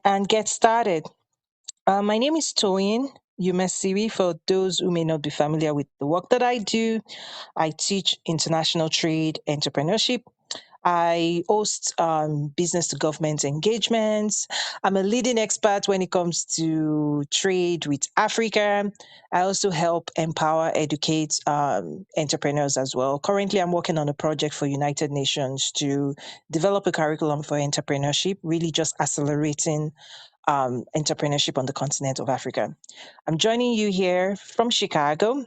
And get started. My name is Toyin Umesiri. For those who may not be familiar with the work that I do, I teach international trade entrepreneurship. I host business to government engagements. I'm a leading expert when it comes to trade with Africa. I also help empower, educate entrepreneurs as well. Currently, I'm working on a project for United Nations to develop a curriculum for entrepreneurship, really just accelerating entrepreneurship on the continent of Africa. I'm joining you here from Chicago,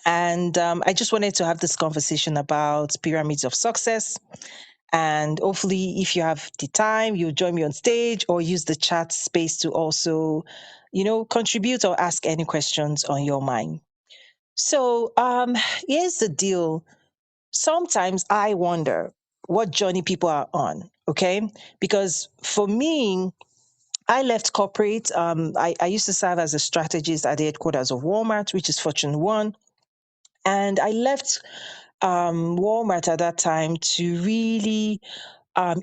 and I just wanted to have this conversation about pyramids of success. And hopefully, if you have the time, you'll join me on stage or use the chat space to also, contribute or ask any questions on your mind. So, here's the deal. Sometimes I wonder what journey people are on, okay? Because for me, I left corporate. I used to serve as a strategist at the headquarters of Walmart, which is Fortune 1. And I left Walmart at that time to really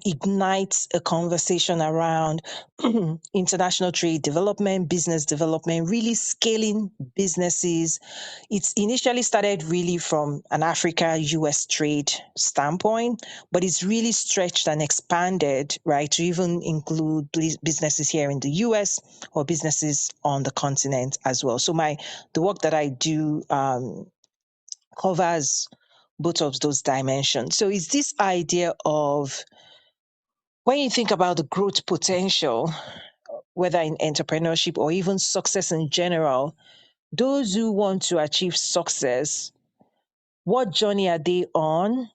ignite a conversation around international trade development, business development, really scaling businesses. It's initially started really from an Africa US trade standpoint, but it's really stretched and expanded, right, to even include businesses here in the US or businesses on the continent as well. So the work that I do covers both of those dimensions. So it's this idea of when you think about the growth potential, whether in entrepreneurship or even success in general, those who want to achieve success, what journey are they on?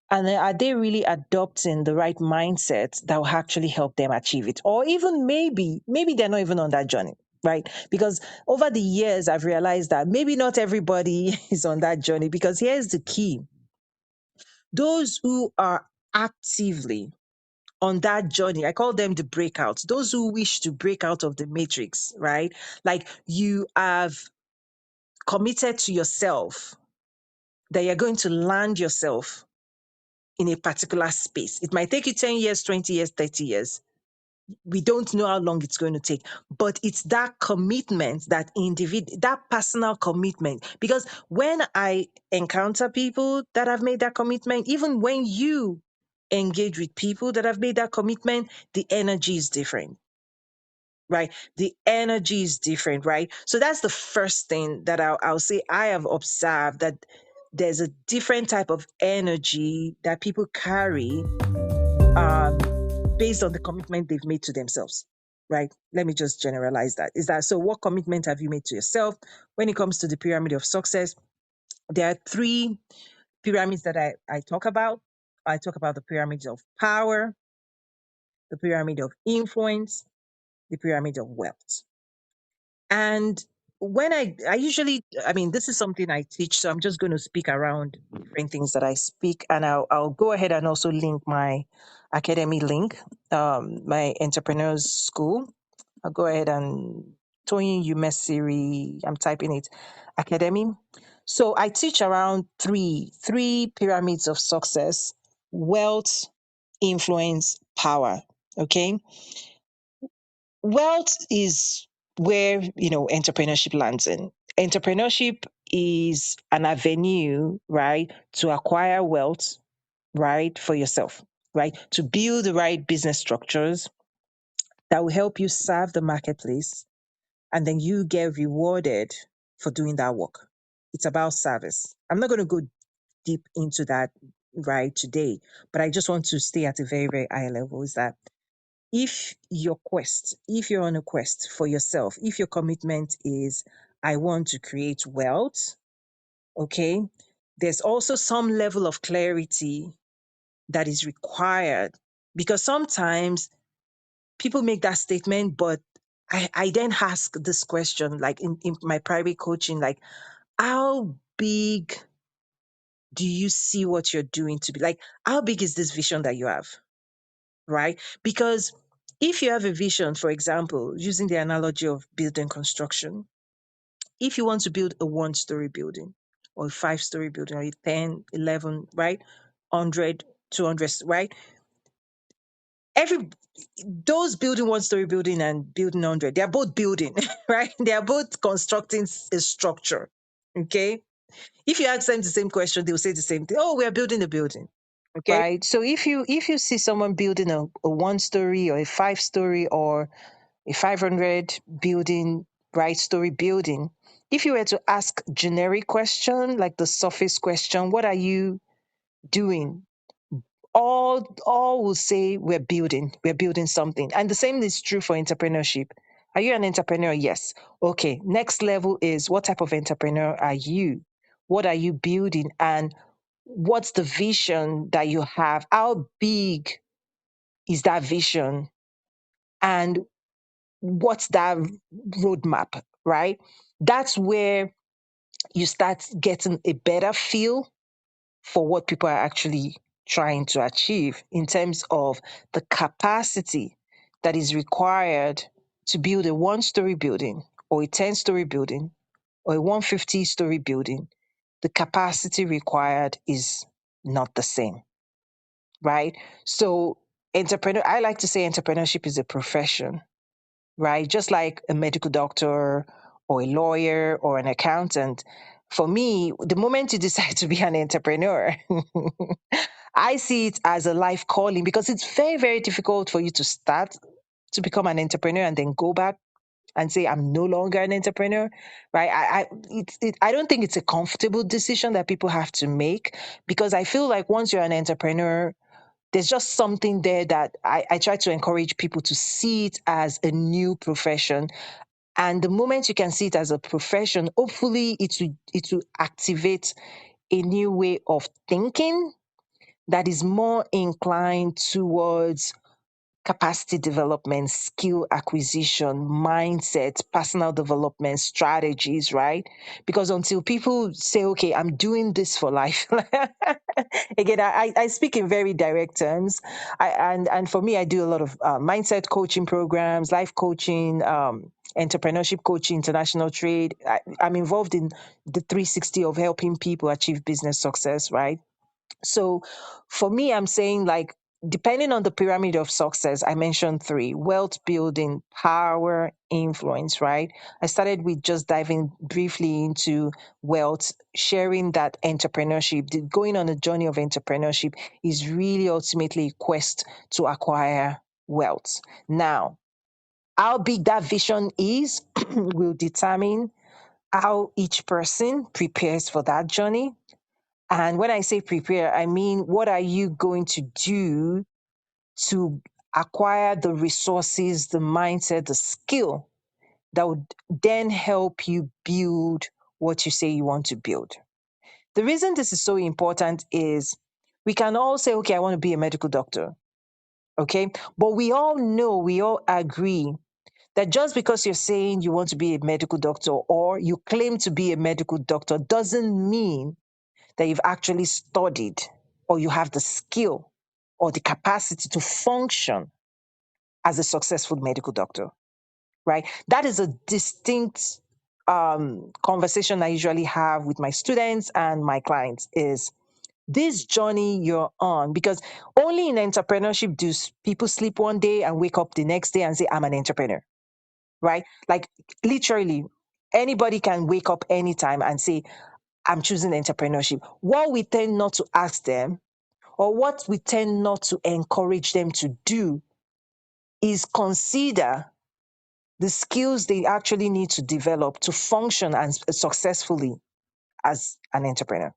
And then are they really adopting the right mindset that will actually help them achieve it? Or even maybe they're not even on that journey, right? Because over the years, I've realized that maybe not everybody is on that journey. Because here's the key: those who are actively on that journey, I call them the breakouts, those who wish to break out of the matrix, right? Like you have committed to yourself that you're going to land yourself in a particular space. It might take you 10 years, 20 years, 30 years. We don't know how long it's going to take, but it's that commitment, that personal commitment. Because when I encounter people that have made that commitment, even when you engage with people that have made that commitment, the energy is different, right? The energy is different, right? So that's the first thing that I'll say I have observed, that there's a different type of energy that people carry um, based on the commitment they've made to themselves, right? Let me just generalize that. Is that so? What commitment have you made to yourself when it comes to the pyramid of success? There are three pyramids that I talk about. I talk about the pyramids of power, the pyramid of influence, the pyramid of wealth. And when I usually, I mean, this is something I teach, so I'm just going to speak around different things that I speak, and I'll go ahead and also link my academy link, my entrepreneurs school. I'll go ahead and Toyin Umesiri, I'm typing it, academy. So I teach around three pyramids of success: wealth, influence, power. Okay, wealth is where entrepreneurship lands in. Entrepreneurship is an avenue, right, to acquire wealth, right, for yourself, right, to build the right business structures that will help you serve the marketplace, and then you get rewarded for doing that work. It's about service. I'm not going to go deep into that right today, but I just want to stay at a very, very high level. Is that if you're on a quest for yourself, if your commitment is, I want to create wealth, okay, there's also some level of clarity that is required, because sometimes people make that statement, but I then ask this question, like in my private coaching, like, how big do you see what you're doing to be? Like, how big is this vision that you have? Right? Because if you have a vision, for example, using the analogy of building construction, if you want to build a 1-story building or a 5-story building or a 10, 11, right? 100, 200, right? every those building one-story building and building 100, they are both building, right? They are both constructing a structure. Okay. If you ask them the same question, they will say the same thing. Oh, we are building a building. Okay. Right. So if you see someone building a one-story or a five-story or a 500 building, right, story building, if you were to ask generic question, like the surface question, what are you doing? All will say we're building something. And the same is true for entrepreneurship. Are you an entrepreneur? Yes. Okay. Next level is, what type of entrepreneur are you? What are you building? And what's the vision that you have? How big is that vision? And what's that roadmap, right? That's where you start getting a better feel for what people are actually trying to achieve in terms of the capacity that is required to build a one-story building or a 10-story building or a 150-story building. The capacity required is not the same, right? So I like to say entrepreneurship is a profession, right? Just like a medical doctor or a lawyer or an accountant. For me, the moment you decide to be an entrepreneur, I see it as a life calling, because it's very, very difficult for you to start to become an entrepreneur and then go back and say, I'm no longer an entrepreneur, right? I don't think it's a comfortable decision that people have to make, because I feel like once you're an entrepreneur, there's just something there that I try to encourage people to see it as a new profession. And the moment you can see it as a profession, hopefully it will activate a new way of thinking that is more inclined towards capacity development, skill acquisition, mindset, personal development strategies, right? Because until people say, okay, I'm doing this for life, again, I speak in very direct terms. And for me, I do a lot of mindset coaching programs, life coaching, entrepreneurship coaching, international trade. I'm involved in the 360 of helping people achieve business success, right? So for me, I'm saying, like, depending on the pyramid of success, I mentioned three: wealth building, power, influence, right? I started with just diving briefly into wealth, sharing that entrepreneurship, going on a journey of entrepreneurship is really ultimately a quest to acquire wealth. Now, how big that vision is will determine how each person prepares for that journey. And when I say prepare, I mean, what are you going to do to acquire the resources, the mindset, the skill that would then help you build what you say you want to build? The reason this is so important is we can all say, okay, I want to be a medical doctor. Okay. But we all know, we all agree that just because you're saying you want to be a medical doctor or you claim to be a medical doctor doesn't mean that you've actually studied or you have the skill or the capacity to function as a successful medical doctor, right? That is a distinct conversation I usually have with my students and my clients is this journey you're on, because only in entrepreneurship do people sleep one day and wake up the next day and say, I'm an entrepreneur, right? Like literally anybody can wake up anytime and say, I'm choosing entrepreneurship. What we tend not to ask them, or what we tend not to encourage them to do, is consider the skills they actually need to develop to function as successfully as an entrepreneur.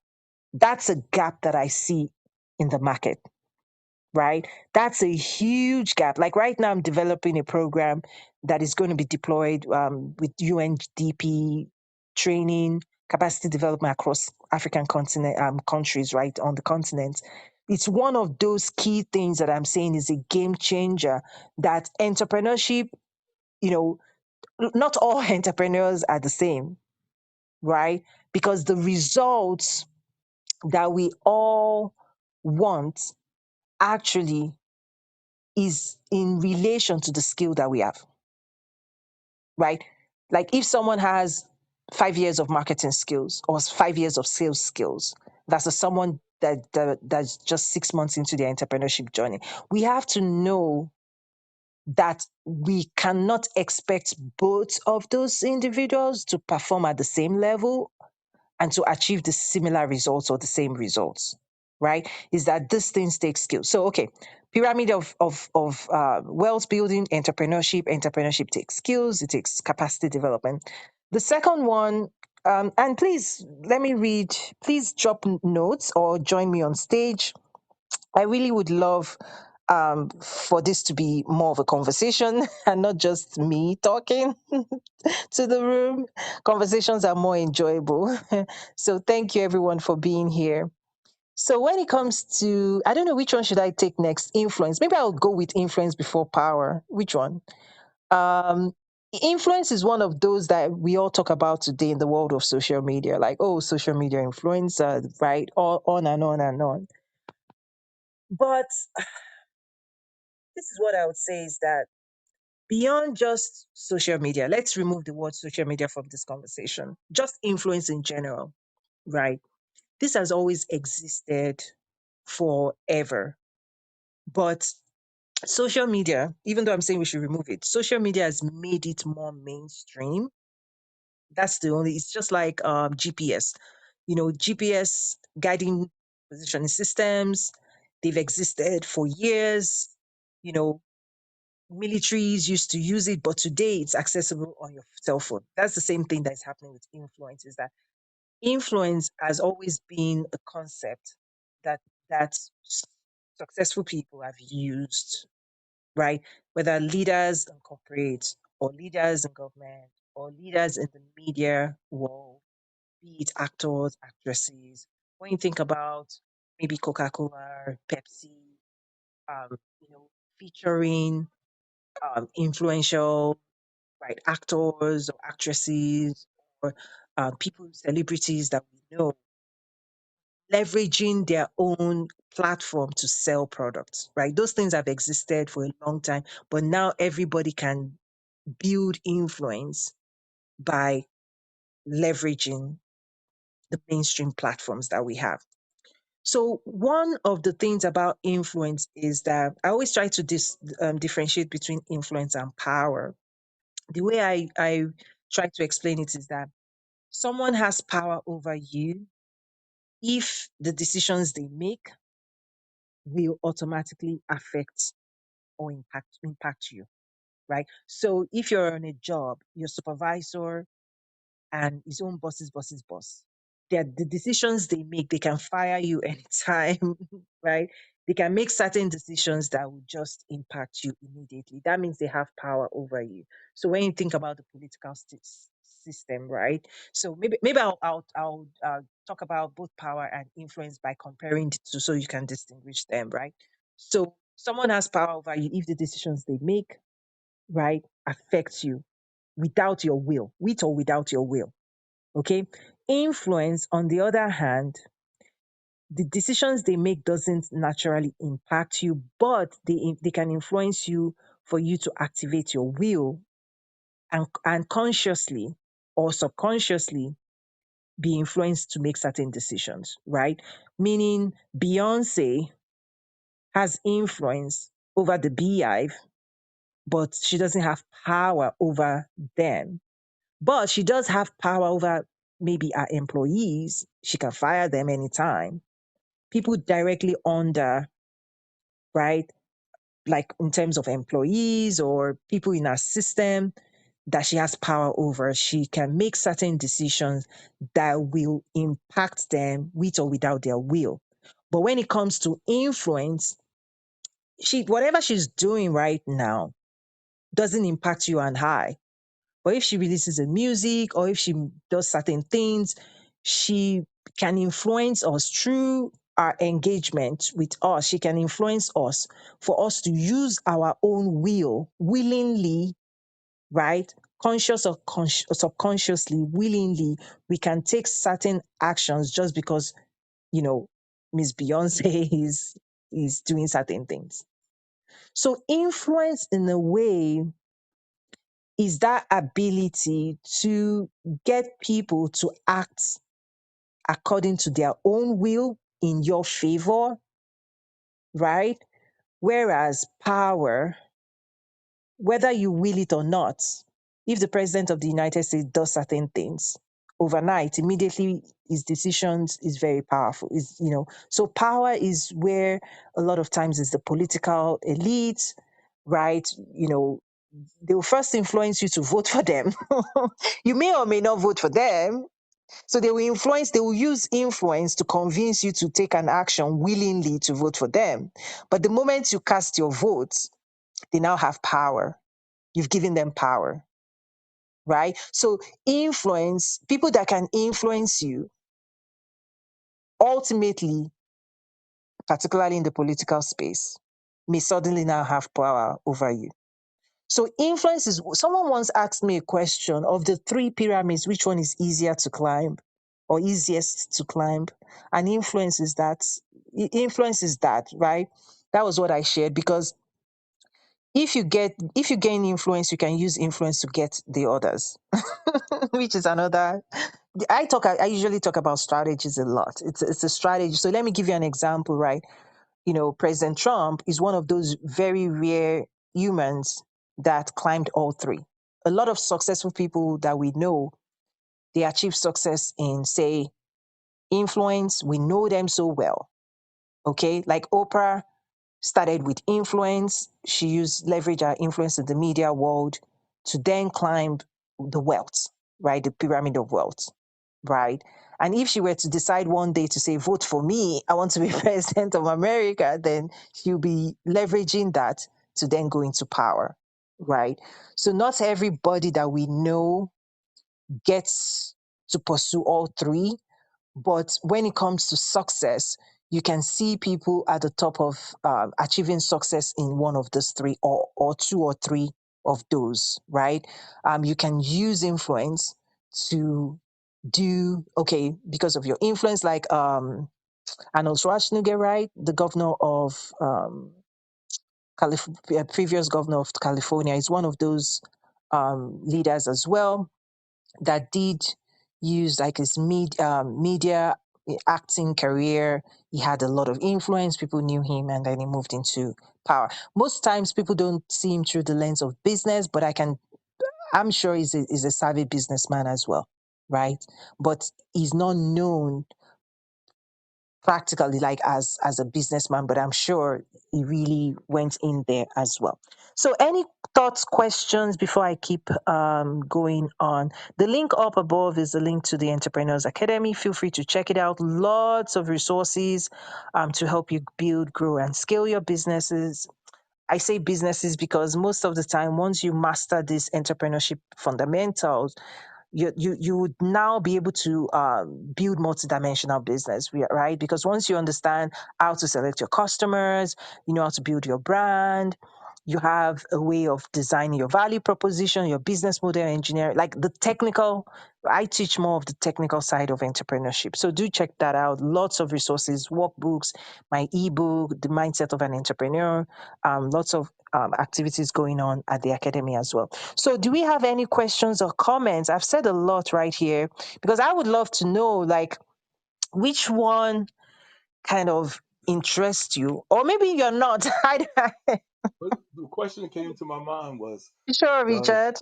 That's a gap that I see in the market, right? That's a huge gap. Like right now, I'm developing a program that is going to be deployed with UNDP training, capacity development across African continent countries, right on the continent. It's one of those key things that I'm saying is a game changer. That entrepreneurship, you know, not all entrepreneurs are the same, right? Because the results that we all want actually is in relation to the skill that we have, right? Like if someone has 5 years of marketing skills or 5 years of sales skills versus someone that's just 6 months into their entrepreneurship journey. We have to know that we cannot expect both of those individuals to perform at the same level and to achieve the similar results or the same results, right? Is that these things take skill. So, okay, pyramid of wealth building, entrepreneurship takes skills, it takes capacity development. The second one, and please let me read, please drop notes or join me on stage. I really would love for this to be more of a conversation and not just me talking to the room. Conversations are more enjoyable. So thank you everyone for being here. So when it comes to, I don't know which one should I take next. Influence. Maybe I'll go with influence before power. Which one? Um, Influence is one of those that we all talk about today in the world of social media. Like, oh, social media influencer, right? All on and on and on. But this is what I would say is that beyond just social media, let's remove the word social media from this conversation. Just influence in general, right? This has always existed forever. But social media, even though I'm saying we should remove it, social media has made it more mainstream. That's the only, it's just like GPS. GPS guiding positioning systems, they've existed for years. You know, militaries used to use it, but today it's accessible on your cell phone. That's the same thing that's happening with influence, is that influence has always been a concept that successful people have used, right? Whether leaders in corporate or leaders in government or leaders in the media world, be it actors, actresses. When you think about maybe Coca-Cola, Pepsi, um, you know, featuring influential, right, actors or actresses or people, celebrities that we know, leveraging their own platform to sell products, right? Those things have existed for a long time, but now everybody can build influence by leveraging the mainstream platforms that we have. So one of the things about influence is that I always try to differentiate between influence and power. The way I try to explain it is that someone has power over you if the decisions they make will automatically affect or impact you, right? So if you're on a job, your supervisor and his own boss's boss's boss. The decisions they make, they can fire you anytime, right? They can make certain decisions that will just impact you immediately. That means they have power over you. So when you think about the political system, right? So maybe I'll talk about both power and influence by comparing the two, so you can distinguish them, right? So someone has power over you if the decisions they make, right, affects you without your will, with or without your will. Okay. Influence, on the other hand, the decisions they make doesn't naturally impact you, but they can influence you for you to activate your will and consciously or subconsciously be influenced to make certain decisions, right? Meaning Beyonce has influence over the beehive, but she doesn't have power over them. But she does have power over maybe her employees. She can fire them anytime. People directly under, right? Like in terms of employees or people in her system that she has power over, she can make certain decisions that will impact them with or without their will. But when it comes to influence, whatever she's doing right now doesn't impact you and I. But if she releases a music or if she does certain things, she can influence us through our engagement with us. She can influence us for us to use our own will willingly, right? Conscious or subconsciously, willingly, we can take certain actions just because, you know, Miss Beyonce is doing certain things. So influence in a way is that ability to get people to act according to their own will in your favor, right? Whereas power, whether you will it or not, if the president of the United States does certain things overnight, immediately his decisions is very powerful. Is so power is where a lot of times is the political elite, right? They will first influence you to vote for them. You may or may not vote for them. So they will use influence to convince you to take an action willingly to vote for them. But the moment you cast your vote, they now have power. You've given them power, right? So influence, people that can influence you, ultimately, particularly in the political space, may suddenly now have power over you. So influence is, someone once asked me a question of the three pyramids, which one is easier to climb or easiest to climb? And influence is that, right? That was what I shared because if you gain influence, you can use influence to get the others, which is another. I usually talk about strategies a lot. It's a strategy. So let me give you an example, right? President Trump is one of those very rare humans that climbed all three. A lot of successful people that we know, they achieve success in, say, influence. We know them so well. Okay. Like Oprah started with influence. She used leverage her influence in the media world to then climb the wealth, right? The pyramid of wealth, right? And if she were to decide one day to say, vote for me, I want to be president of America, then she'll be leveraging that to then go into power, right? So not everybody that we know gets to pursue all three, but when it comes to success, you can see people at the top of achieving success in one of those three, or two or three of those, right? You can use influence to do, okay, because of your influence, like Arnold Schwarzenegger, right? The governor of previous governor of California, is one of those leaders as well that did use like his media acting career. He had a lot of influence. People knew him, and then he moved into power. Most times, people don't see him through the lens of business, but I'm sure he's a savvy businessman as well, right? But he's not known practically like as a businessman, but I'm sure he really went in there as well. So any thoughts, questions before I keep going on? The link up above is the link to the Entrepreneurs Academy. Feel free to check it out. Lots of resources to help you build, grow, and scale your businesses. I say businesses because most of the time, once you master these entrepreneurship fundamentals, you would now be able to build multidimensional business, right? Because once you understand how to select your customers, you know how to build your brand, you have a way of designing your value proposition, your business model engineering, like the technical. I teach more of the technical side of entrepreneurship. So do check that out. Lots of resources, workbooks, my ebook, The Mindset of an Entrepreneur, lots of activities going on at the academy as well. So, do we have any questions or comments? I've said a lot right here because I would love to know, like, which one kind of interests you, or maybe you're not. But the question that came to my mind was, Sure, does Richard.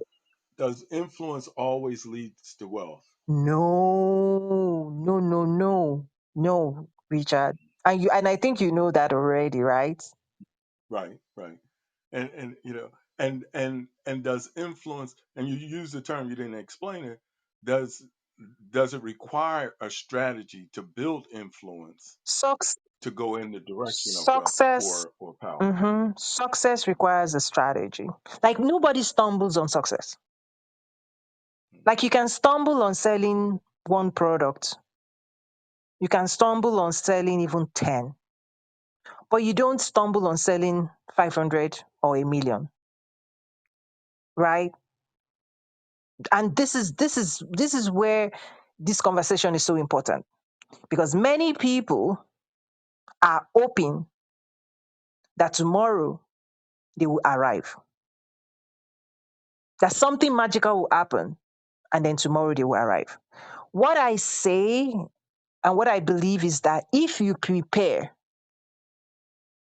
does influence always leads to wealth? No, no, no, no, no, Richard. And I think you know that already, right? Right, right. And and does influence, and you use the term, you didn't explain it, does does it require a strategy to build influence Suc- to go in the direction of wealth Success. or power? Success requires a strategy. Like nobody stumbles on success. Like you can stumble on selling one product. You can stumble on selling even 10, but you don't stumble on selling 500 or a million, right? And this is where this conversation is so important because many people are hoping that tomorrow they will arrive, that something magical will happen, and then tomorrow they will arrive. What I say And what I believe is that if you prepare,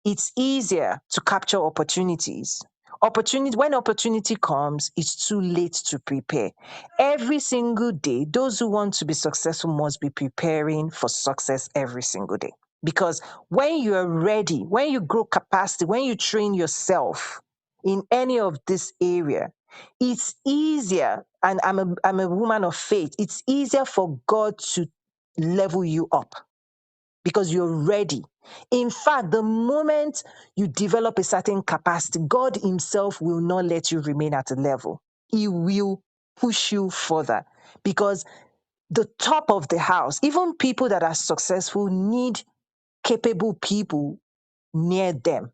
it's easier to capture opportunities. Opportunity when opportunity comes, it's too late to prepare. Every single day, those who want to be successful must be preparing for success every single day. Because when you are ready, when you grow capacity, when you train yourself in any of this area, it's easier. And I'm a woman of faith. It's easier for God to level you up because you're ready. In fact, the moment you develop a certain capacity, God Himself will not let you remain at a level. He will push you further because the top of the house, even people that are successful, need capable people near them.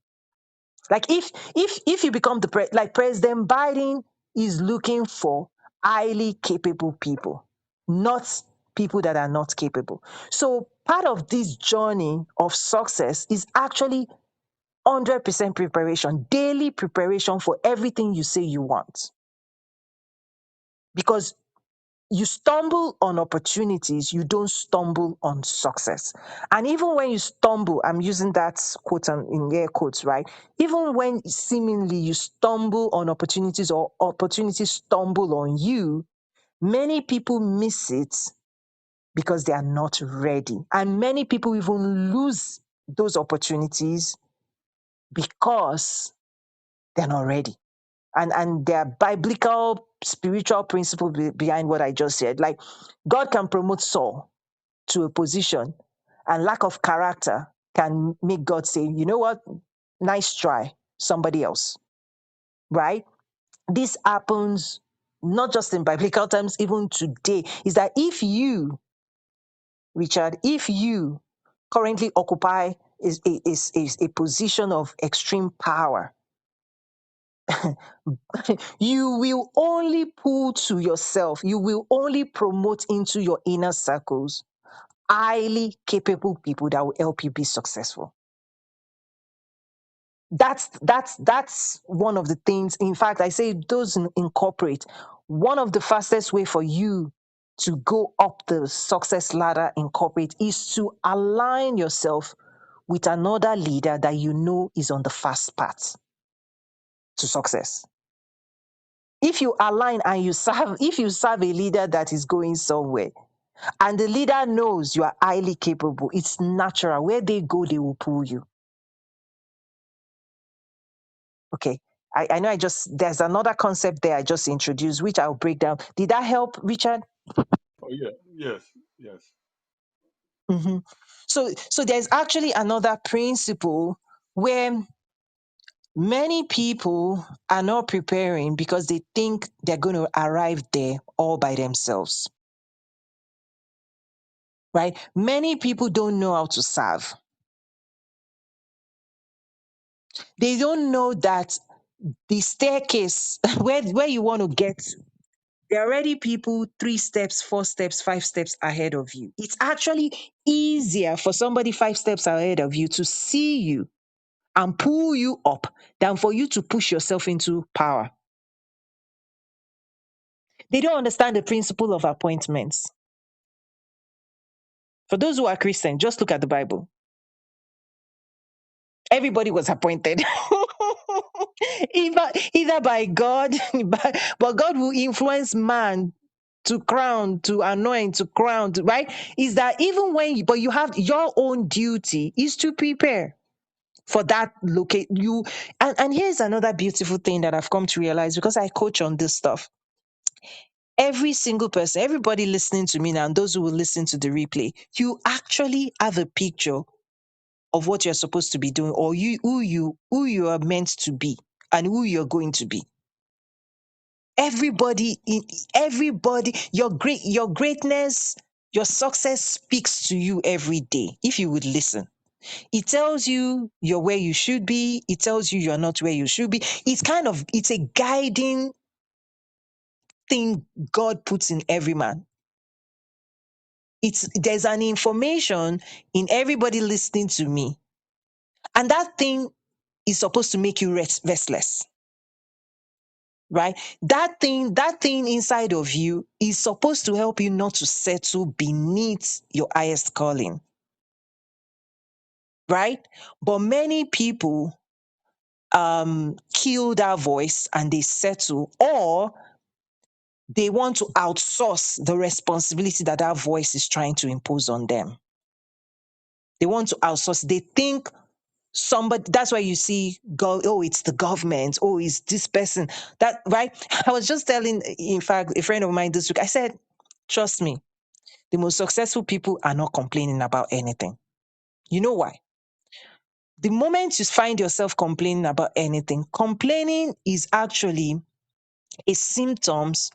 Like if you become like President Biden is looking for highly capable people, not people that are not capable. So part of this journey of success is actually 100% preparation, daily preparation for everything you say you want. Because you stumble on opportunities, you don't stumble on success. And even when you stumble, I'm using that quote in air quotes, right? Even when seemingly you stumble on opportunities or opportunities stumble on you, many people miss it because they are not ready. And many people even lose those opportunities because they're not ready. And there are biblical spiritual principles behind what I just said. Like God can promote Saul to a position, and lack of character can make God say, you know what, nice try, somebody else, right? This happens not just in biblical terms, even today. Is that if you, Richard, if you currently occupy is a position of extreme power, you will only pull to yourself, you will only promote into your inner circles highly capable people that will help you be successful. That's one of the things. In fact, I say those in corporate, one of the fastest way for you to go up the success ladder in corporate is to align yourself with another leader that you know is on the fast path to success. If you align and if you serve a leader that is going somewhere, and the leader knows you are highly capable, it's natural. Where they go, they will pull you. Okay. I know there's another concept there I just introduced, which I'll break down. Did that help, Richard? Oh yeah, yes, yes. hmm So there's actually another principle where many people are not preparing because they think they're going to arrive there all by themselves, right? Many people don't know how to serve. They don't know that the staircase where you want to get to, there are already people 3 steps, 4 steps, 5 steps ahead of you. It's actually easier for somebody 5 steps ahead of you to see you and pull you up than for you to push yourself into power. They don't understand the principle of appointments. For those who are Christian, just look at the Bible. Everybody was appointed. either by God, but God will influence man to crown, to anoint, to crown, right? Is that even when but you have your own duty is to prepare for that locate you. And here's another beautiful thing that I've come to realize because I coach on this stuff. Every single person, everybody listening to me now, and those who will listen to the replay, you actually have a picture of what you're supposed to be doing, or who you are meant to be and who you're going to be. Everybody, your greatness, your success speaks to you every day if you would listen. It tells you you're where you should be. It tells you you're not where you should be. It's a guiding thing God puts in every man. There's an information in everybody listening to me. And that thing is supposed to make you restless. right? That thing inside of you is supposed to help you not to settle beneath your highest calling, right? But many people kill that voice and they settle, or they want to outsource the responsibility that that voice is trying to impose on them. They want to outsource. They think somebody, that's why you see go, oh, it's the government, oh, it's this person, that, right? I was just telling, in fact, a friend of mine this week, I said, trust me, the most successful people are not complaining about anything. You know why? The moment you find yourself complaining about anything, complaining is actually a symptoms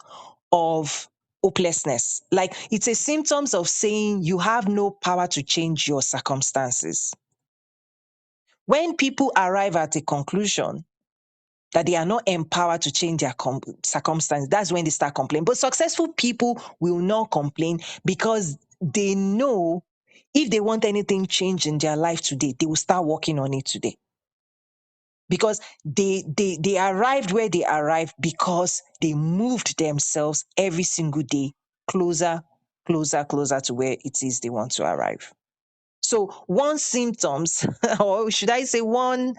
of hopelessness. Like, it's a symptoms of saying you have no power to change your circumstances. When people arrive at a conclusion that they are not empowered to change their circumstances, that's when they start complaining. But successful people will not complain because they know if they want anything changed in their life today, they will start working on it today. Because they arrived where they arrived because they moved themselves every single day closer, closer, closer to where it is they want to arrive. So one symptoms, or should I say one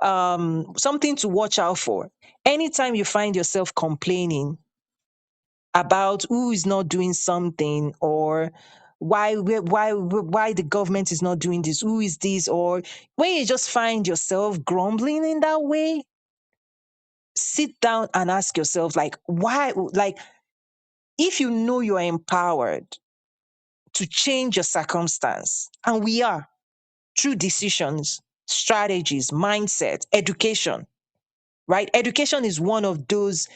something to watch out for. Anytime you find yourself complaining about who is not doing something, or why the government is not doing this, who is this, or when you just find yourself grumbling in that way, sit down and ask yourself, like, why? Like, if you know you are empowered to change your circumstance, and we are, through decisions, strategies, mindset, education, right? Education is one of those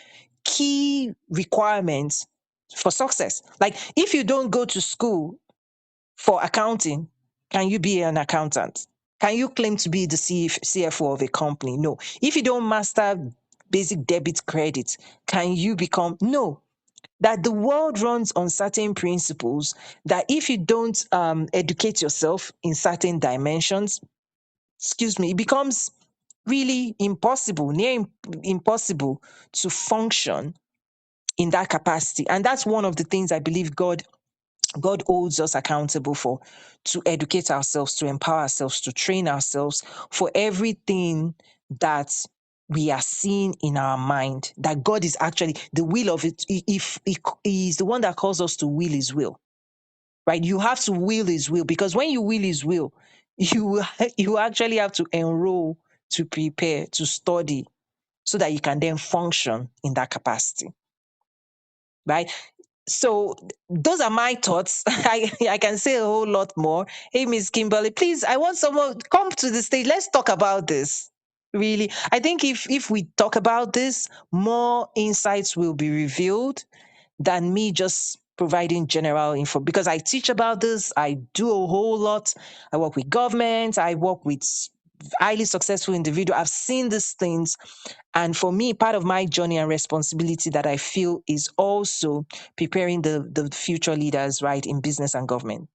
key requirements for success. Like, if you don't go to school for accounting, can you be an accountant? Can you claim to be the CFO of a company? No. If you don't master basic debit credit, can you become? No. That the world runs on certain principles that if you don't educate yourself in certain dimensions, excuse me, it becomes really impossible, impossible to function in that capacity. And that's one of the things I believe God holds us accountable for, to educate ourselves, to empower ourselves, to train ourselves for everything that we are seeing in our mind, that God is actually the will of it. If He is the one that calls us to will His will, right? You have to will His will, because when you will His will, you you actually have to enroll, to prepare, to study, so that you can then function in that capacity, right? So those are my thoughts. I can say a whole lot more. Hey, Miss Kimberly, please, I want someone come to the stage. Let's talk about this. Really, I think if we talk about this, more insights will be revealed than me just providing general info, because I teach about this. I do a whole lot. I work with government. I work with highly successful individuals. I've seen these things. And for me, part of my journey and responsibility that I feel is also preparing the future leaders, right, in business and government.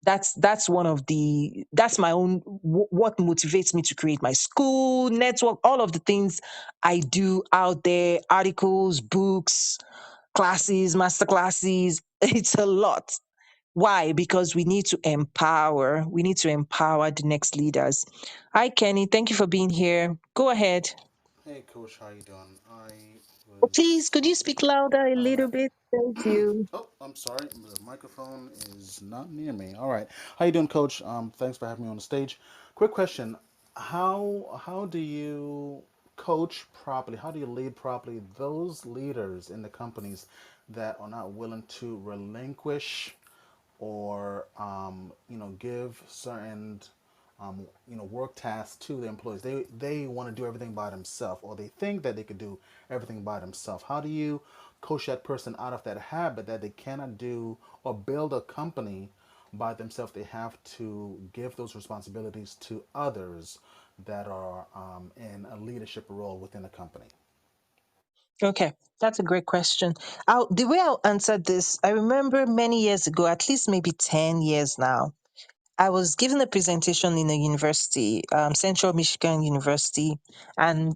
That's one of the, that's my own, what motivates me to create my school network, all of the things I do out there, articles, books, classes, master classes. It's a lot. Why? Because we need to empower the next leaders. Hi, Kenny. Thank you for being here. Go ahead. Hey, Coach, how you doing? I Please, was could you speak louder a all little right. bit? Thank you. Oh, I'm sorry, the microphone is not near me. All right, how you doing, Coach? Thanks for having me on the stage. Quick question: how do you coach properly? How do you lead properly those leaders in the companies that are not willing to relinquish or give certain work tasks to the employees? They want to do everything by themselves, or they think that they could do everything by themselves. How do you coach that person out of that habit that they cannot do or build a company by themselves? They have to give those responsibilities to others that are in a leadership role within a company. Okay, that's a great question. The way I'll answer this, I remember many years ago, at least maybe 10 years now, I was given a presentation in a university, Central Michigan University, and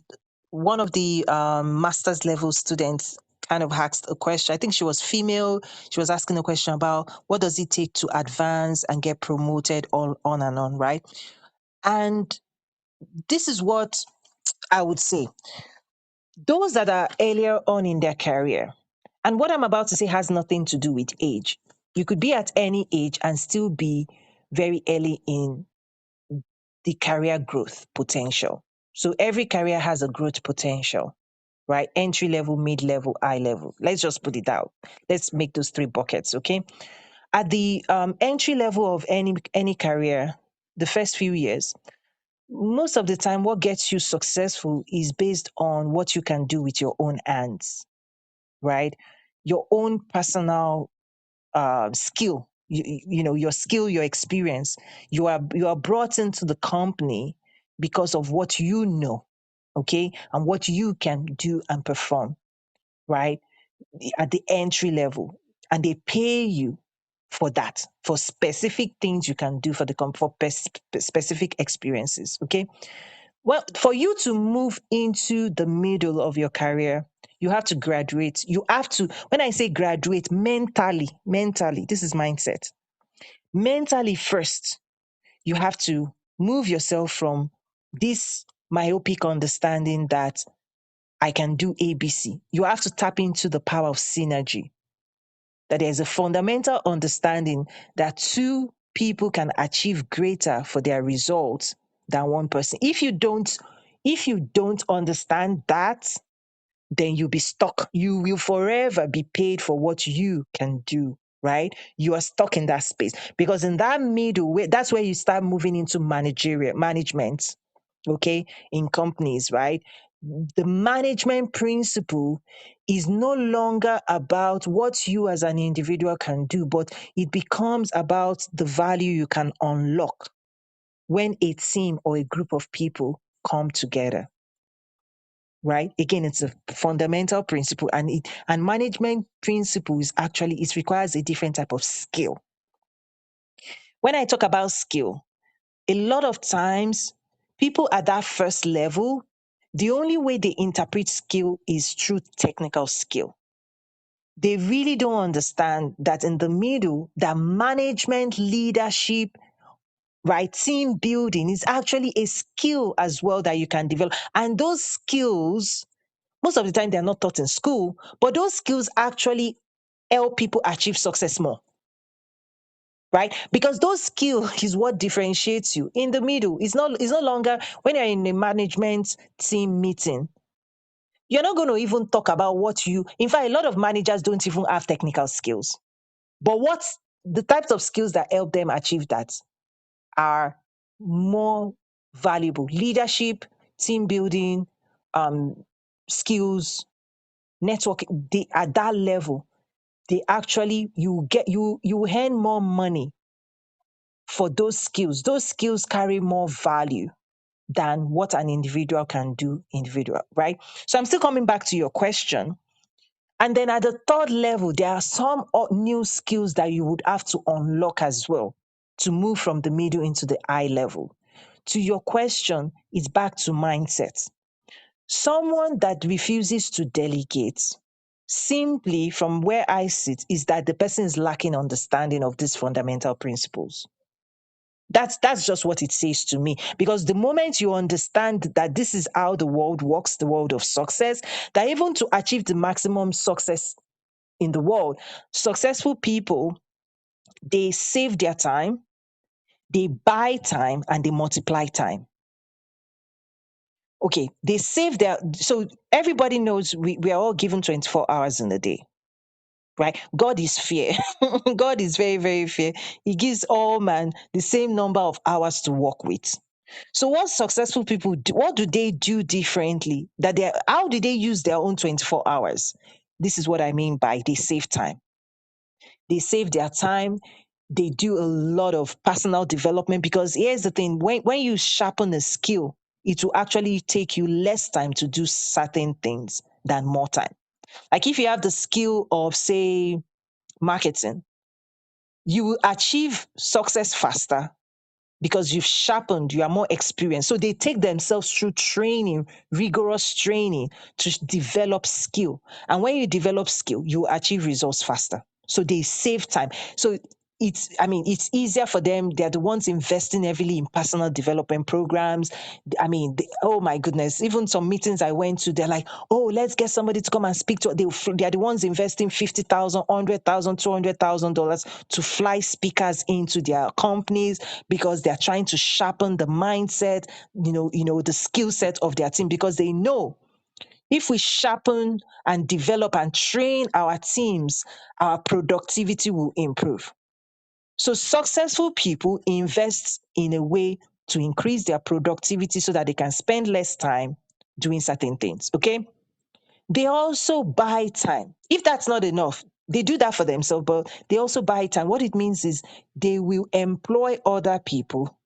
one of the master's level students kind of asked a question. I think she was female. She was asking a question about what does it take to advance and get promoted, all on and on, right? And this is what I would say. Those that are earlier on in their career, and what I'm about to say has nothing to do with age. You could be at any age and still be very early in the career growth potential. So every career has a growth potential, right? Entry level, mid level, high level. Let's just put it out. Let's make those three buckets, okay? At the entry level of any career, the first few years, most of the time, what gets you successful is based on what you can do with your own hands, right? Your own personal skill, you know, your skill, your experience. You are brought into the company because of what you know, okay, and what you can do and perform, right? At the entry level, and they pay you for that, for specific things you can do for the for specific experiences, okay. Well, for you to move into the middle of your career, you have to graduate. You have to, when I say graduate, mentally, this is mindset. Mentally first, you have to move yourself from this myopic understanding that I can do ABC. You have to tap into the power of synergy, that there's a fundamental understanding that two people can achieve greater for their results than one person. If you don't understand that, then you'll be stuck. You will forever be paid for what you can do, right? You are stuck in that space because in that middle way, that's where you start moving into managerial management, okay, in companies, right? The management principle is no longer about what you as an individual can do, but it becomes about the value you can unlock when a team or a group of people come together, right? Again, it's a fundamental principle, and management principles actually it requires a different type of skill. When I talk about skill, a lot of times people at that first level, the only way they interpret skill is through technical skill. They really don't understand that in the middle, that management, leadership, right, team building is actually a skill as well that you can develop. And those skills, most of the time, they're not taught in school, but those skills actually help people achieve success more, right? Because those skills is what differentiates you in the middle. It's no longer when you're in a management team meeting, you're not going to even talk about what you, in fact, a lot of managers don't even have technical skills. But what's the types of skills that help them achieve that are more valuable: leadership, team building, um, skills, networking. They, at that level, they actually you earn more money for those skills. Those skills carry more value than what an individual can do individual, right? So I'm still coming back to your question. And then at the third level, there are some new skills that you would have to unlock as well to move from the middle into the high level. To your question, it's back to mindset. Someone that refuses to delegate, simply from where I sit, is that the person is lacking understanding of these fundamental principles. That's just what it says to me. Because the moment you understand that this is how the world works, the world of success, that even to achieve the maximum success in the world, successful people, they save their time, they buy time, and they multiply time. Okay, they save their, so everybody knows we are all given 24 hours in a day, right? God is fair. God is very, very fair. He gives all man the same number of hours to work with. So what successful people do, what do they do differently? How do they use their own 24 hours? This is what I mean by they save time. They save their time. They do a lot of personal development because here's the thing, when you sharpen a skill, it will actually take you less time to do certain things than more time. Like if you have the skill of, say, marketing, you will achieve success faster because you've sharpened, you are more experienced. So they take themselves through training, rigorous training to develop skill. And when you develop skill, you achieve results faster. So they save time. So it's easier for them. They're the ones investing heavily in personal development programs. Oh my goodness, even some meetings I went to, they're like, oh, let's get somebody to come and speak to. They're the ones investing 50,000, 100,000, $200,000 to fly speakers into their companies because they're trying to sharpen the mindset, the skill set of their team, because they know if we sharpen and develop and train our teams, our productivity will improve. So successful people invest in a way to increase their productivity so that they can spend less time doing certain things. Okay. They also buy time. If that's not enough, they do that for themselves, but they also buy time. What it means is they will employ other people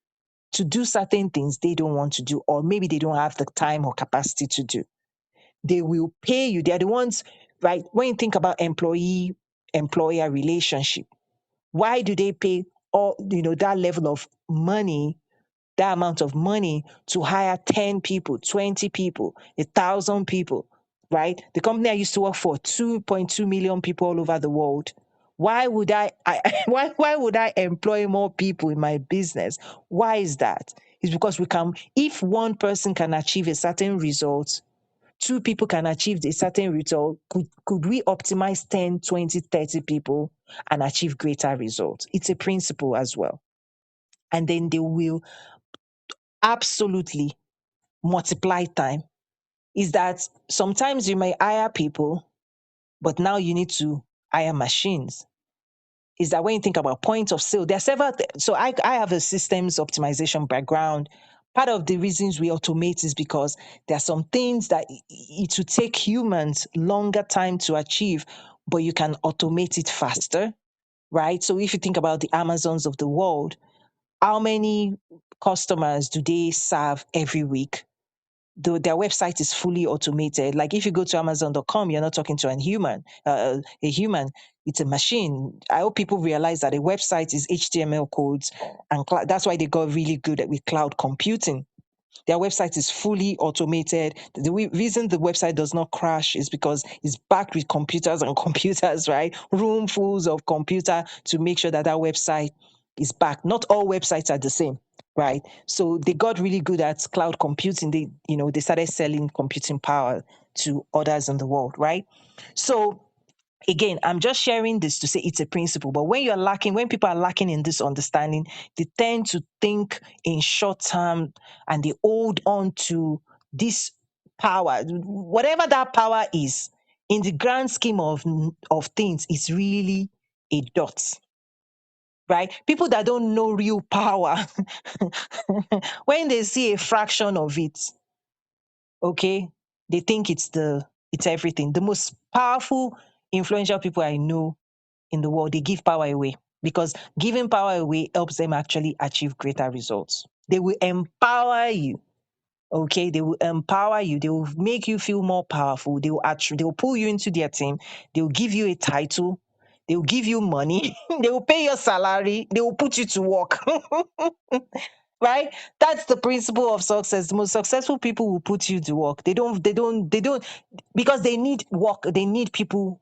to do certain things they don't want to do, or maybe they don't have the time or capacity to do. They will pay you. They're the ones, right? When you think about employee employer relationship, why do they pay all, that level of money, that amount of money to hire 10 people, 20 people, 1,000 people, right? The company I used to work for, 2.2 million people all over the world. Why would why would I employ more people in my business? Why is that? It's because if one person can achieve a certain result, two people can achieve a certain result, could we optimize 10, 20, 30 people and achieve greater results? It's a principle as well. And then they will absolutely multiply time. Is that sometimes you may hire people, but now you need to hire machines. Is that when you think about point of sale, there are several. So I have a systems optimization background. Part of the reasons we automate is because there are some things that it will take humans longer time to achieve, but you can automate it faster, right? So if you think about the Amazons of the world, how many customers do they serve every week? Their website is fully automated. Like if you go to Amazon.com, you're not talking to a human. It's a machine. I hope people realize that a website is HTML codes, and that's why they got really good with cloud computing. Their website is fully automated. The reason the website does not crash is because it's backed with computers and computers, right? Roomfuls of computer to make sure that that website is backed. Not all websites are the same, right? So they got really good at cloud computing. They started selling computing power to others in the world, right? So again, I'm just sharing this to say it's a principle. But when people are lacking in this understanding, they tend to think in short term and they hold on to this power, whatever that power is. In the grand scheme of things, it's really a dot, right? People that don't know real power, when they see a fraction of it, okay, they think it's everything. The most powerful, influential people I know in the world, they give power away because giving power away helps them actually achieve greater results. They will empower you. Okay, they will empower you. They will make you feel more powerful. They will pull you into their team. They will give you a title. They will give you money. They will pay your salary. They will put you to work. Right? That's the principle of success. The most successful people will put you to work. They don't because they need work. They need people.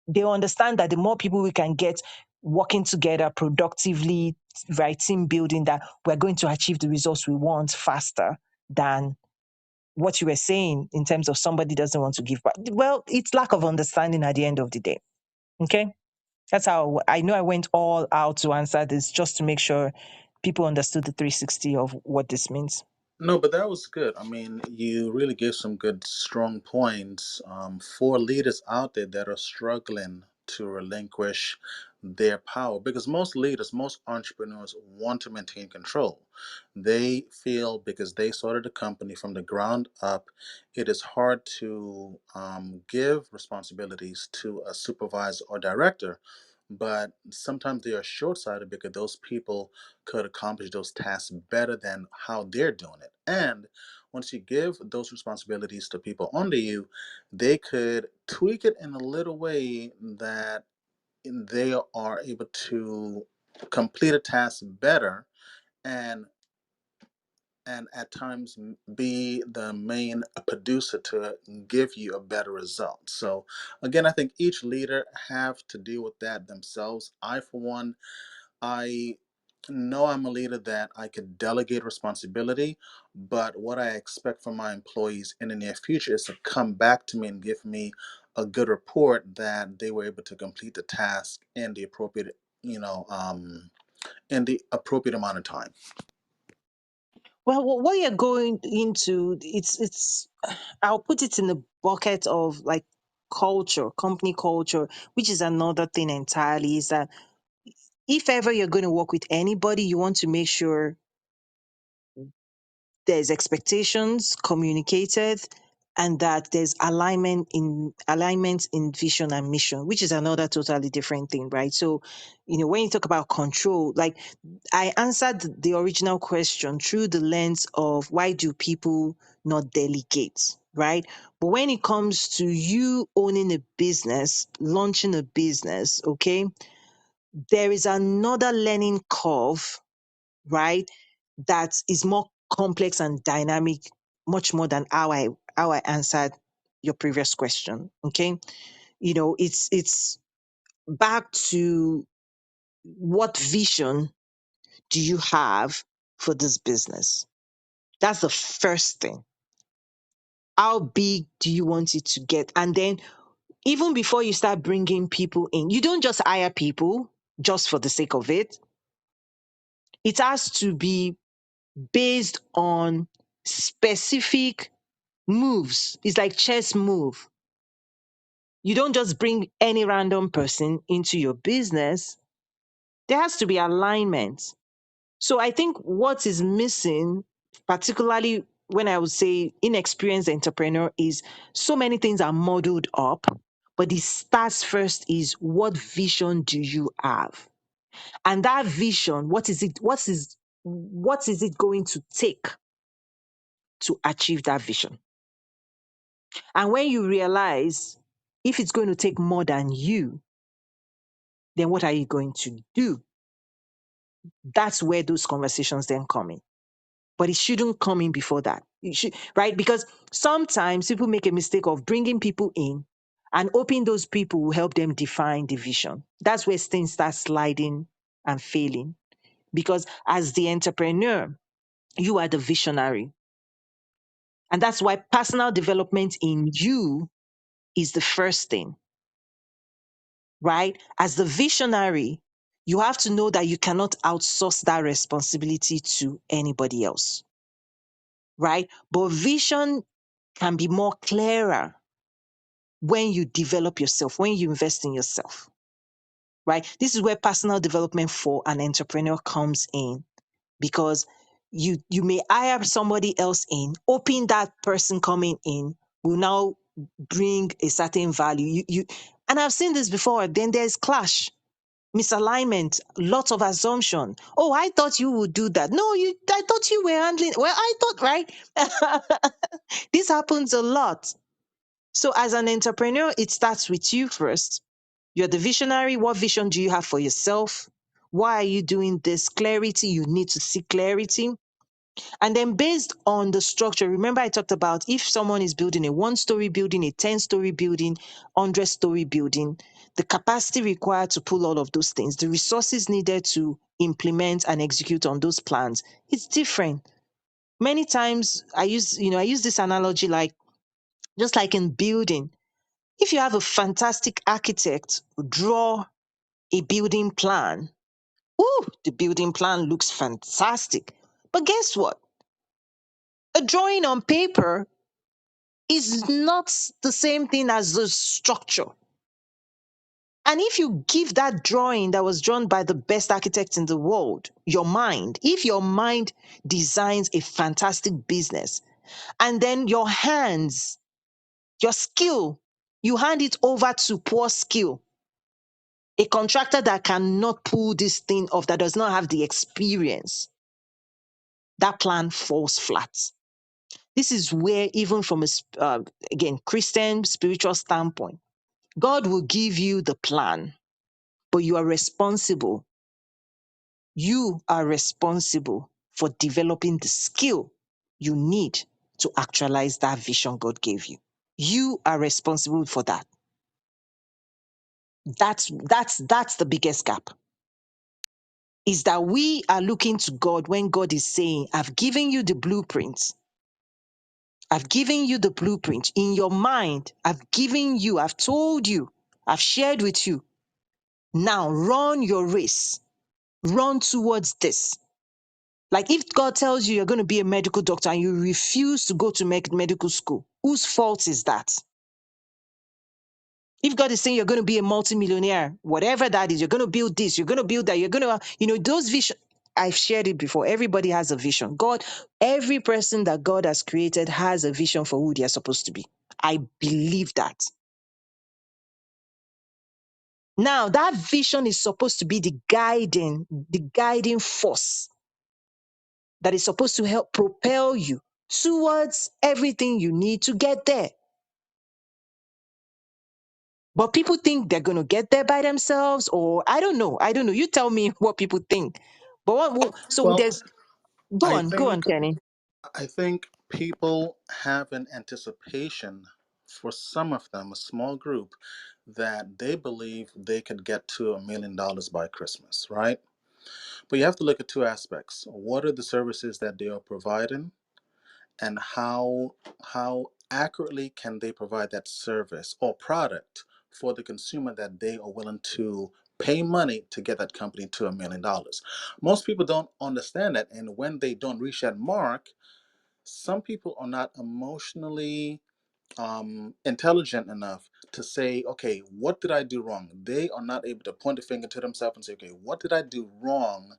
They understand that the more people we can get working together productively, right, team building, that we're going to achieve the results we want faster than what you were saying in terms of somebody doesn't want to give back. Well, it's lack of understanding at the end of the day. Okay. That's how I know I went all out to answer this just to make sure people understood the 360 of what this means. No, but that was good. I mean, you really gave some good, strong points for leaders out there that are struggling to relinquish their power. Because most leaders, most entrepreneurs want to maintain control. They feel because they started a company from the ground up, it is hard to give responsibilities to a supervisor or director. But sometimes they are short sighted because those people could accomplish those tasks better than how they're doing it. And once you give those responsibilities to people under you, they could tweak it in a little way that they are able to complete a task better and at times be the main producer to give you a better result. So again, I think each leader have to deal with that themselves. I, for one, I know I'm a leader that I could delegate responsibility, but what I expect from my employees in the near future is to come back to me and give me a good report that they were able to complete the task in the appropriate, in the appropriate amount of time. Well, what you're going into, it's I'll put it in the bucket of like culture, company culture, which is another thing entirely. Is that if ever you're going to work with anybody, you want to make sure there's expectations communicated and that there's alignment in vision and mission, which is another totally different thing, right? So, when you talk about control, like I answered the original question through the lens of why do people not delegate, right? But when it comes to you owning a business, launching a business, okay, there is another learning curve, right? That is more complex and dynamic, much more than how I answered your previous question. Okay. It's back to what vision do you have for this business? That's the first thing. How big do you want it to get? And then even before you start bringing people in, you don't just hire people just for the sake of it. It has to be based on specific moves. It's like chess move. You don't just bring any random person into your business. There has to be alignment. So I think what is missing, particularly when I would say inexperienced entrepreneur, is so many things are modeled up, but the starts first is what vision do you have? And that vision, what is it going to take to achieve that vision? And when you realize if it's going to take more than you, then what are you going to do? That's where those conversations then come in. But it shouldn't come in before that. It should, right? Because sometimes people make a mistake of bringing people in and hoping those people will help them define the vision. That's where things start sliding and failing. Because as the entrepreneur, you are the visionary. And that's why personal development in you is the first thing, right? As the visionary, you have to know that you cannot outsource that responsibility to anybody else, right? But vision can be more clearer when you develop yourself, when you invest in yourself, right? This is where personal development for an entrepreneur comes in because you may hire somebody else in, hoping that person coming in will now bring a certain value. And I've seen this before. Then there's clash, misalignment, lots of assumption. Oh, I thought you would do that. No, I thought you were handling. Well, I thought, right? This happens a lot. So as an entrepreneur, it starts with you first. You're the visionary. What vision do you have for yourself? Why are you doing this? Clarity. You need to seek clarity. And then based on the structure, remember I talked about if someone is building a 1-story building, a 10-story building, 100-story building, the capacity required to pull all of those things, the resources needed to implement and execute on those plans, it's different. Many times I use this analogy like just like in building. If you have a fantastic architect draw a building plan, ooh, the building plan looks fantastic. But guess what? A drawing on paper is not the same thing as the structure. And if you give that drawing that was drawn by the best architect in the world, if your mind designs a fantastic business, and then your hands, your skill, you hand it over to poor skill, a contractor that cannot pull this thing off, that does not have the experience, that plan falls flat. This is where, even from again, Christian spiritual standpoint, God will give you the plan, but you are responsible. You are responsible for developing the skill you need to actualize that vision God gave you. You are responsible for that. That's the biggest gap. Is that we are looking to God when God is saying, I've given you the blueprint. I've given you the blueprint in your mind. I've told you, I've shared with you. Now run your race. Run towards this. Like if God tells you you're going to be a medical doctor and you refuse to go to medical school, whose fault is that? If God is saying you're going to be a multimillionaire, whatever that is, you're going to build this, you're going to build that, you're going to, those vision. I've shared it before. Everybody has a vision. Every person that God has created has a vision for who they are supposed to be. I believe that. Now, that vision is supposed to be the guiding force that is supposed to help propel you towards everything you need to get there. But people think they're going to get there by themselves, or I don't know. I don't know. You tell me what people think. But so Well, there's, I go on, think Kenny. I think people have an anticipation for some of them, a small group, that they believe they could get to $1 million by Christmas, right? But you have to look at two aspects. What are the services that they are providing, and how accurately can they provide that service or product for the consumer that they are willing to pay money to get that company to $1 million. Most people don't understand that, and when they don't reach that mark, some people are not emotionally intelligent enough to say, okay, what did I do wrong? They are not able to point a finger to themselves and say, okay, what did I do wrong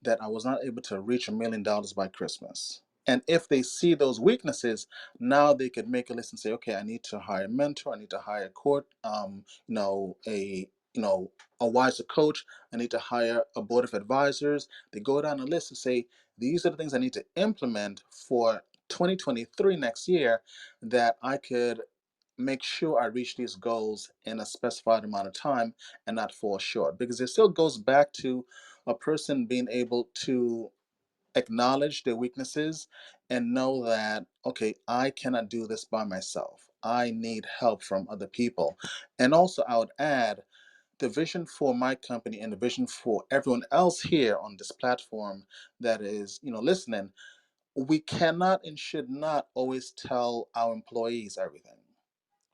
that I was not able to reach $1 million by Christmas? And if they see those weaknesses, now they could make a list and say, okay, I need to hire a mentor, I need to hire a court, you know, a wiser coach, I need to hire a board of advisors. They go down a list and say, these are the things I need to implement for 2023 next year that I could make sure I reach these goals in a specified amount of time and not fall short. Because it still goes back to a person being able to acknowledge their weaknesses and know that, okay, I cannot do this by myself. I need help from other people. And also, I would add the vision for my company and the vision for everyone else here on this platform that is, listening. We cannot and should not always tell our employees everything,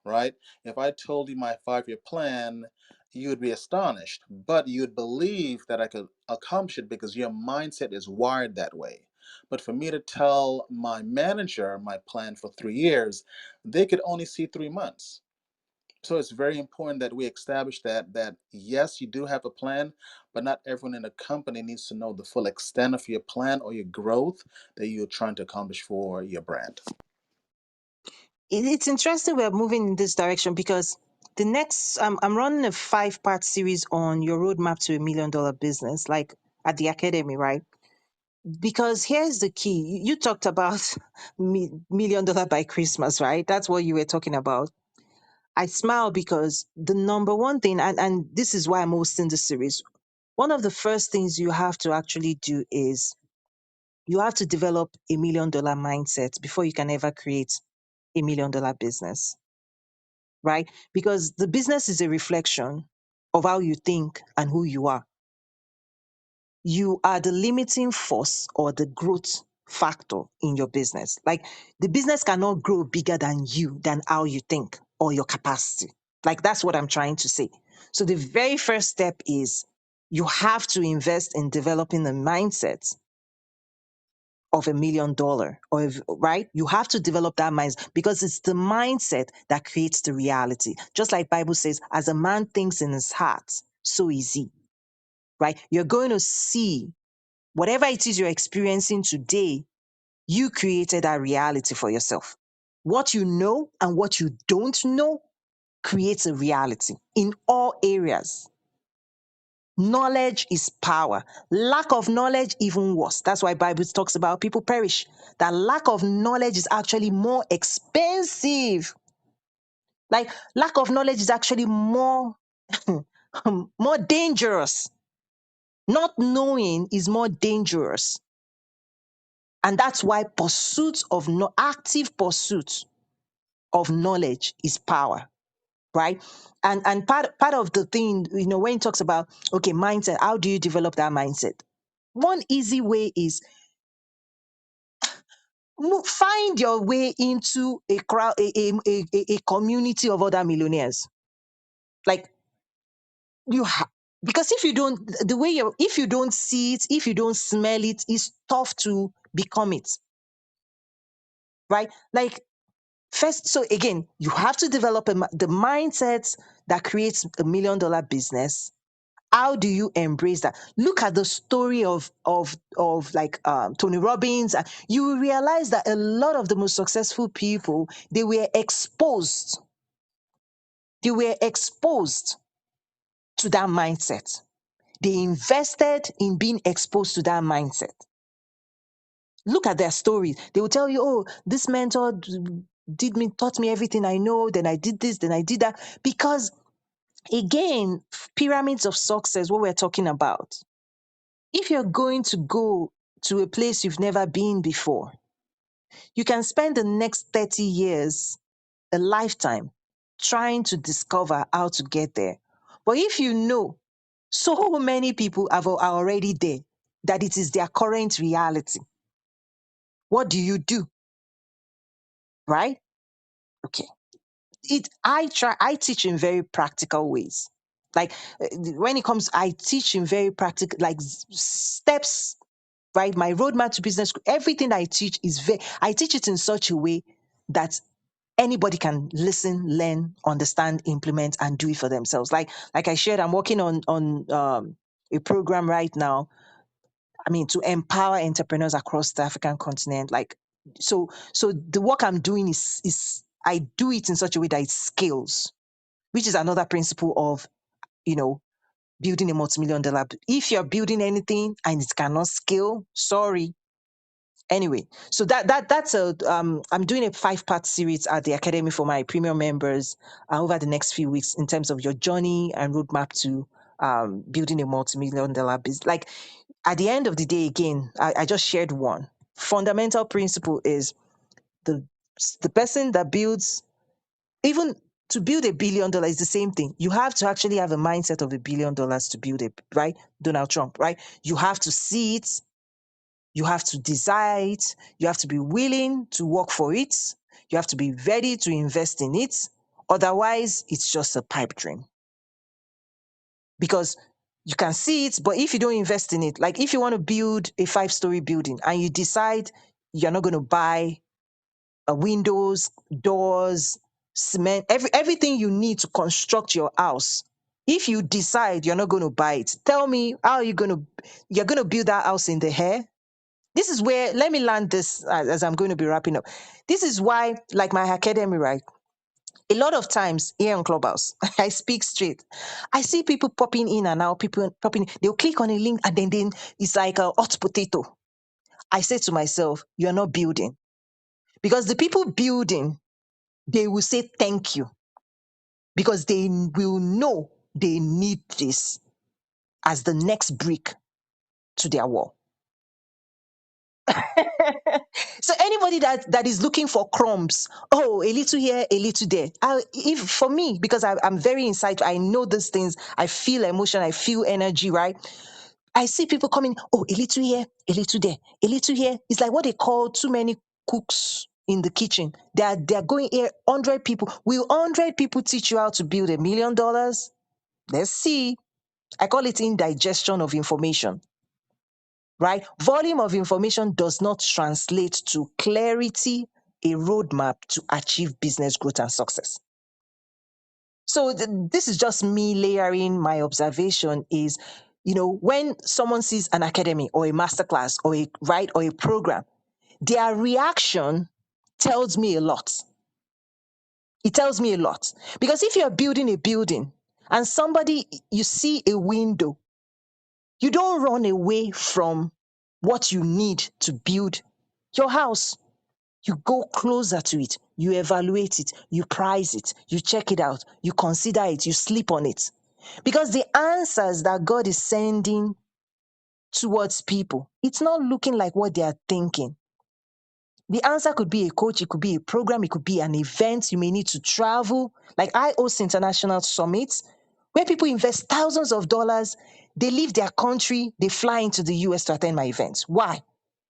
right? If I told you my 5 year plan, you would be astonished, but you'd believe that I could accomplish it because your mindset is wired that way. But for me to tell my manager my plan for 3 years, they could only see 3 months. So it's very important that we establish that yes, you do have a plan, but not everyone in the company needs to know the full extent of your plan or your growth that you're trying to accomplish for your brand. It's interesting we're moving in this direction because the next, I'm running a 5-part series on your roadmap to $1 million business, like at the academy, right? Because here's the key. You talked about $1 million by Christmas, right? That's what you were talking about. I smile because the number one thing, and this is why I'm hosting the series, one of the first things you have to actually do is you have to develop $1 million mindset before you can ever create $1 million business, right? Because the business is a reflection of how you think and who you are. You are the limiting force or the growth factor in your business. Like the business cannot grow bigger than you, than how you think or your capacity. Like that's what I'm trying to say. So the very first step is you have to invest in developing a mindset of $1 million, right? You have to develop that mindset because it's the mindset that creates the reality. Just like Bible says, as a man thinks in his heart, so is he, right? You're going to see whatever it is you're experiencing today, you created that reality for yourself. What you know and what you don't know creates a reality in all areas. Knowledge is power. Lack of knowledge, even worse. That's why Bible talks about people perish. That lack of knowledge is actually more expensive. Like lack of knowledge is actually more, more dangerous. Not knowing is more dangerous. And that's why active pursuit of knowledge is power, right? And part of the thing, when he talks about, okay, mindset, how do you develop that mindset? One easy way is find your way into a crowd, a community of other millionaires. Like because if you don't, if you don't see it, if you don't smell it, it's tough to become it, right? Like first, so again, you have to develop the mindset that creates $1 million business. How do you embrace that? Look at the story of like Tony Robbins. You will realize that a lot of the most successful people, they were exposed to that mindset. They invested in being exposed to that mindset. Look at their stories. They will tell you, oh, this mentor taught me everything I know, then I did this, then I did that. Because again, pyramids of success, what we're talking about. If you're going to go to a place you've never been before, you can spend the next 30 years, a lifetime, trying to discover how to get there. But if you know so many people are already there, that it is their current reality, what do you do? Right? Okay. I teach in very practical ways. Like when it comes, I teach in very practical, like steps, right? My roadmap to business, everything I teach I teach it in such a way that anybody can listen, learn, understand, implement, and do it for themselves. Like I shared, I'm working on a program right now. I mean, to empower entrepreneurs across the African continent. Like, so the work I'm doing is I do it in such a way that it scales, which is another principle of, you know, building a multi-million dollar. If you're building anything and it cannot scale, sorry. Anyway, so that's I'm doing a 5-part series at the academy for my premium members over the next few weeks in terms of your journey and roadmap to building a multi-million dollar business. Like at the end of the day, again, I just shared one fundamental principle is the the person that builds, even to build $1 billion is the same thing. You have to actually have a mindset of $1 billion to build it, right? Donald Trump, right? You have to see it, you have to desire it, you have to be willing to work for it, you have to be ready to invest in it. Otherwise, it's just a pipe dream. Because you can see it, but if you don't invest in it, like if you want to build a 5-story building and you decide you're not going to buy windows, doors, cement, everything you need to construct your house. If you decide you're not going to buy it, tell me how you're going to build that house in the air. This is where, let me land this as I'm going to be wrapping up. This is why, like my academy, right? A lot of times here on Clubhouse, I speak straight. I see people popping in and out, people popping, they'll click on a link and then it's like a hot potato. I say to myself, you're not building. Because the people building, they will say thank you because they will know they need this as the next brick to their wall. So anybody that is looking for crumbs, oh, a little here, a little there. If for me, because I'm very insightful, I know these things. I feel emotion, I feel energy, right? I see people coming, oh, a little here, a little there, a little here. It's like what they call too many cooks in the kitchen. They're going here, 100 people. Will 100 people teach you how to build $1 million? Let's see. I call it indigestion of information, right? Volume of information does not translate to clarity, a roadmap to achieve business growth and success. So this is just me layering my observation is, when someone sees an academy or a masterclass or a program, their reaction tells me a lot. It tells me a lot. Because if you're building a building and you see a window, you don't run away from what you need to build your house. You go closer to it, you evaluate it, you price it, you check it out, you consider it, you sleep on it. Because the answers that God is sending towards people, it's not looking like what they are thinking. The answer could be a coach, it could be a program, it could be an event. You may need to travel. Like I host international summits where people invest thousands of dollars. They leave their country, they fly into the US to attend my events. Why?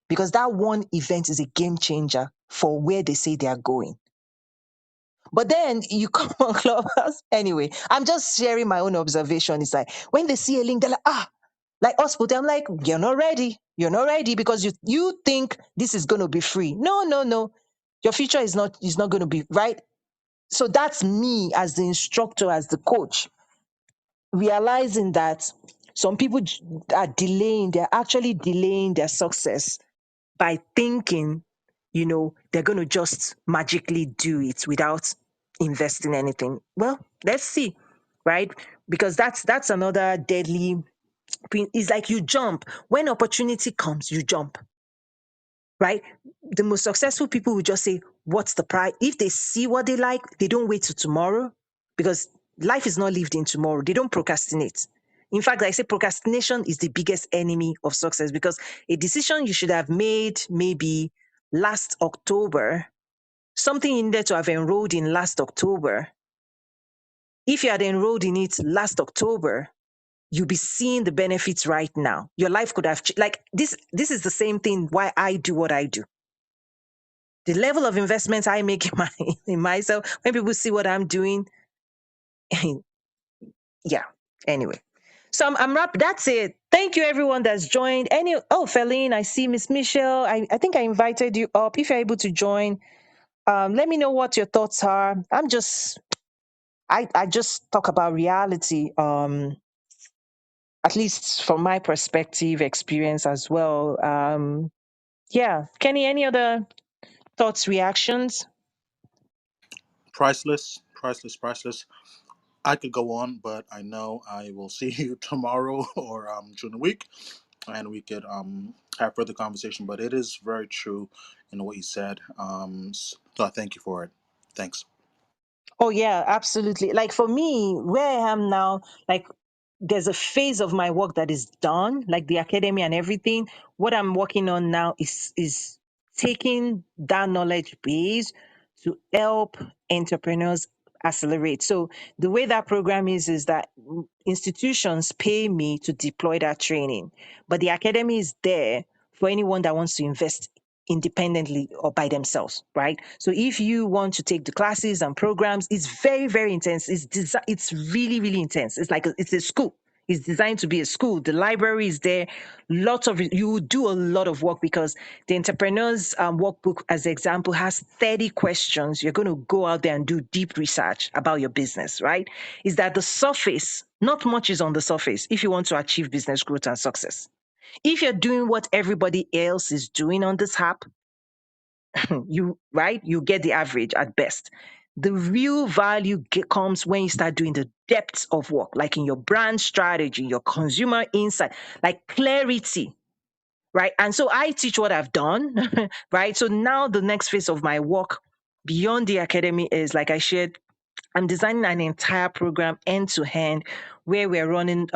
Because that one event is a game changer for where they say they are going. But then you come on Clubhouse. Anyway, I'm just sharing my own observation. It's like when they see a link, they're like, like hospital. I'm like, you're not ready. You're not ready because you think this is going to be free. No, no, no. Your future is not going to be right. So that's me as the instructor, as the coach, realizing that some people are delaying. They're actually delaying their success by thinking, they're going to just magically do it without investing anything. Well, let's see, right? Because that's another deadly. It's like you jump when opportunity comes, you jump, right? The most successful people will just say, "What's the price?" If they see what they like, they don't wait till tomorrow because life is not lived in tomorrow. They don't procrastinate. In fact, I say procrastination is the biggest enemy of success because a decision you should have made maybe last October, something in there to have enrolled in last October. If you had enrolled in it last October, you'll be seeing the benefits right now. Your life could have like this is the same thing why I do what I do. The level of investment I make in myself, when people see what I'm doing, yeah. Anyway. So I'm wrapped. That's it. Thank you everyone that's joined. Feline, I see Miss Michelle. I think I invited you up. If you're able to join, let me know what your thoughts are. I just talk about reality. At least from my perspective, experience as well. Yeah. Kenny, any other thoughts, reactions? Priceless, priceless, priceless. I could go on, but I know I will see you tomorrow or during the week, and we could have further conversation. But it is very true in what you said. So I thank you for it. Thanks. Oh yeah, absolutely. Like for me, where I am now, like there's a phase of my work that is done, like the academy and everything. What I'm working on now is taking that knowledge base to help entrepreneurs accelerate. So the way that program is that institutions pay me to deploy that training, but the academy is there for anyone that wants to invest independently or by themselves, right? So if you want to take the classes and programs, it's very, very intense. It's really, really intense. It's a school. It's designed to be a school. The library is there. You will do a lot of work because the entrepreneurs workbook, as an example, has 30 questions. You're going to go out there and do deep research about your business, right? Is that the surface? Not much is on the surface if you want to achieve business growth and success. If you're doing what everybody else is doing on this app, you get the average at best. The real value comes when you start doing the depths of work, like in your brand strategy, your consumer insight, like clarity, right? And so I teach what I've done, right? So now the next phase of my work beyond the academy is, like I shared, I'm designing an entire program end to end where we're running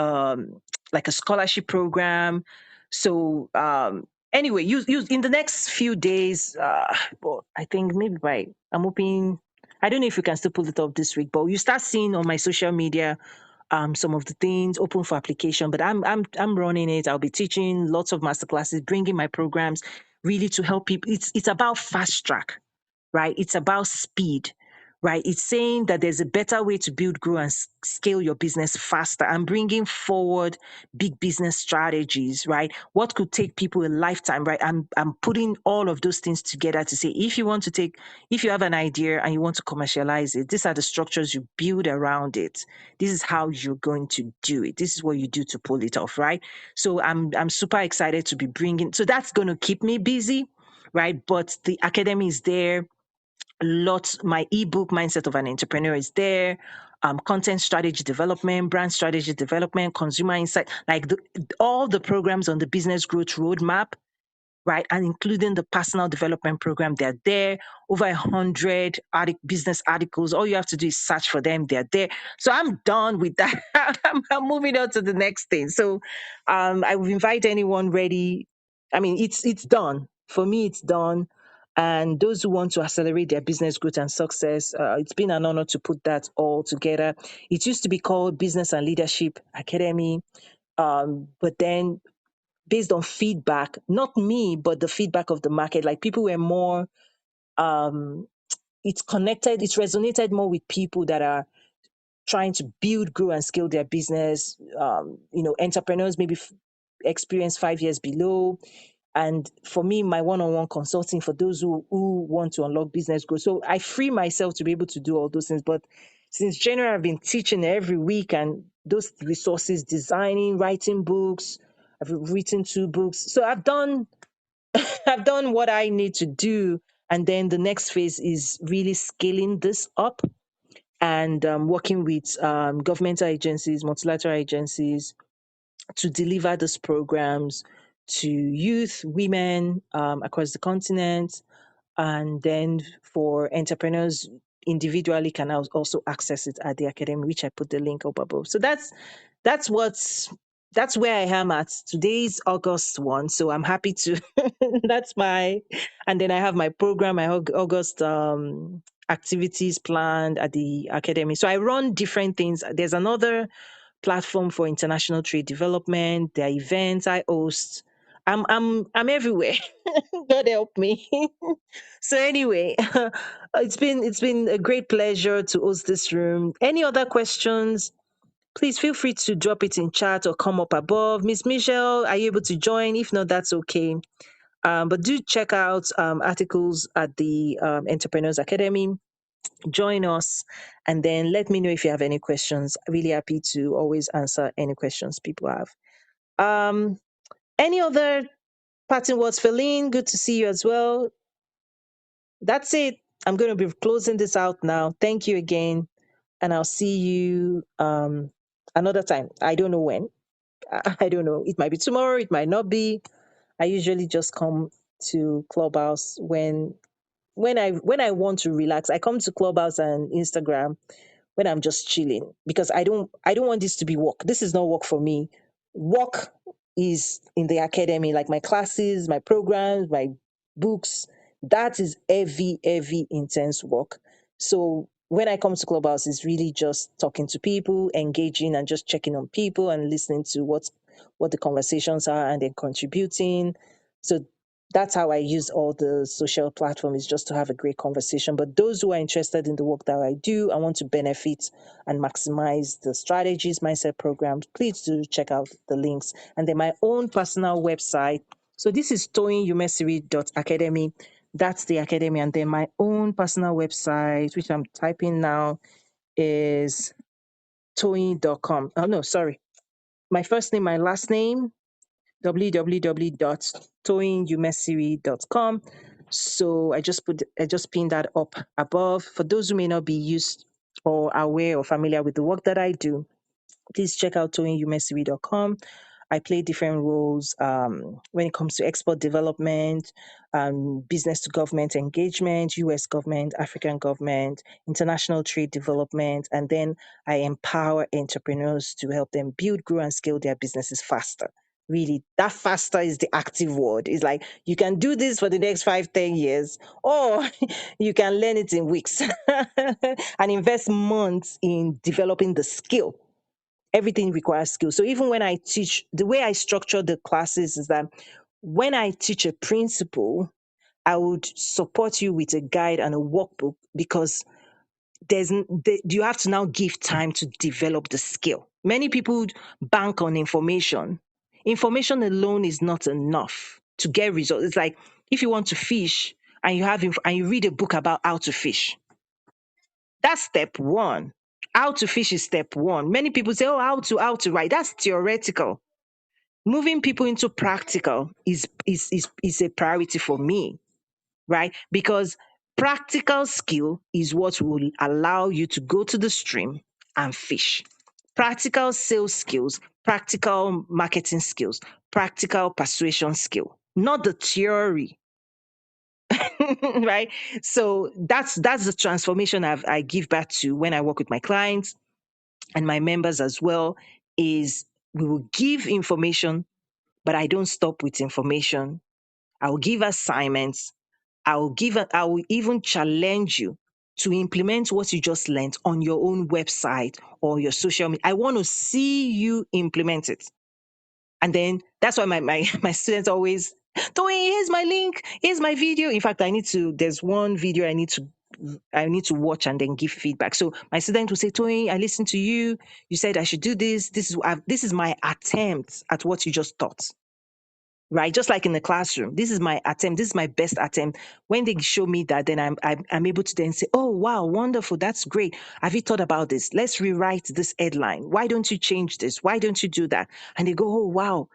like a scholarship program. So anyway, you in the next few days, well, I think maybe I'm hoping, I don't know if we can still pull it off this week, but you start seeing on my social media some of the things open for application. But I'm running it. I'll be teaching lots of masterclasses, bringing my programs really to help people. It's about fast track, right? It's about speed, right? It's saying that there's a better way to build, grow, and scale your business faster. I'm bringing forward big business strategies, right? What could take people a lifetime, right? I'm putting all of those things together to say, if you have an idea and you want to commercialize it, these are the structures you build around it. This is how you're going to do it. This is what you do to pull it off, right? So I'm super excited to be bringing. So that's going to keep me busy, right? But the academy is there. Lots, my ebook Mindset of an Entrepreneur is there. Content strategy development, brand strategy development, consumer insight, like all the programs on the business growth roadmap, right? And including the personal development program, they're there. Over 100 business articles. All you have to do is search for them. They're there. So I'm done with that. I'm moving on to the next thing. So I would invite anyone ready. I mean, it's done. For me, it's done. and those who want to accelerate their business growth and success. It's been an honor to put that all together. It used to be called Business and Leadership Academy, but then based on feedback, not me, but the feedback of the market, like people were more, um, it's resonated more with people that are trying to build, grow, and scale their business. Entrepreneurs maybe experience 5 years below. And for me, my one-on-one consulting for those who want to unlock business growth. So I free myself to be able to do all those things. But since January, I've been teaching every week, and those resources, designing, writing books. I've written 2 books. So I've done what I need to do. And then the next phase is really scaling this up and working with governmental agencies, multilateral agencies to deliver these programs to youth, women across the continent, and then for entrepreneurs individually can also access it at the academy, which I put the link up above. So that's what's that's where I am at. Today's August 1, so I'm happy to that's my and then I have my program, my August activities planned at the academy. So I run different things. There's another platform for international trade development. There are events I host. I'm everywhere. God help me. So anyway, it's been a great pleasure to host this room. Any other questions? Please feel free to drop it in chat or come up above. Miss Michelle, are you able to join? If not, that's okay. But do check out articles at the Entrepreneurs Academy. Join us, and then let me know if you have any questions. Really happy to always answer any questions people have. Um, any other parting words, Feline? Good to see you as well. That's it. I'm going to be closing this out now. Thank you again, and I'll see you another time. I don't know when. I don't know. It might be tomorrow. It might not be. I usually just come to Clubhouse when I want to relax. I come to Clubhouse and Instagram when I'm just chilling because I don't want this to be work. This is not work for me. Work is in the academy, like my classes, my programs, my books. That is heavy, heavy, intense work. So when I come to Clubhouse, it's really just talking to people, engaging, and just checking on people and listening to what the conversations are, and then contributing. So that's how I use all the social platforms, just to have a great conversation. But those who are interested in the work that I do, I want to benefit and maximize the strategies, mindset programs, please do check out the links. And then my own personal website. So this is toyinumesiri.academy. That's the academy. And then my own personal website, which I'm typing now, is toyin.com. Oh, no, sorry. My first name, my last name, www.toyinumesiri.com. So I just pinned that up above. For those who may not be used or aware or familiar with the work that I do, please check out toyinumesiri.com. I play different roles when it comes to export development, business to government engagement, US government, African government, international trade development, and then I empower entrepreneurs to help them build, grow, and scale their businesses faster. Really, that faster is the active word. It's like you can do this for the next 5, 10 years, or you can learn it in weeks and invest months in developing the skill. Everything requires skill. So even when I teach, the way I structure the classes is that when I teach a principle, I would support you with a guide and a workbook because you have to now give time to develop the skill. Many people bank on information. Information alone is not enough to get results. It's like if you want to fish and and you read a book about how to fish. That's step one. How to fish is step one. Many people say, "Oh, how to write." That's theoretical. Moving people into practical is a priority for me, right? Because practical skill is what will allow you to go to the stream and fish. Practical sales skills, practical marketing skills, practical persuasion skill, not the theory. Right? So that's the transformation I give back to when I work with my clients and my members as well. Is we will give information, but I don't stop with information. I will give assignments, I will even challenge you to implement what you just learned on your own website or your social media. I want to see you implement it. And then that's why my students always, Toyin, here's my link, here's my video. In fact, there's one video I need to watch and then give feedback. So my student will say, Toyin, I listened to you. You said I should do this. This is my attempt at what you just taught. Right, just like in the classroom, this is my attempt, this is my best attempt. When they show me that, then I'm able to then say, oh wow, wonderful, that's great, have you thought about this? Let's rewrite this headline. Why don't you change this? Why don't you do that? And they go, oh wow,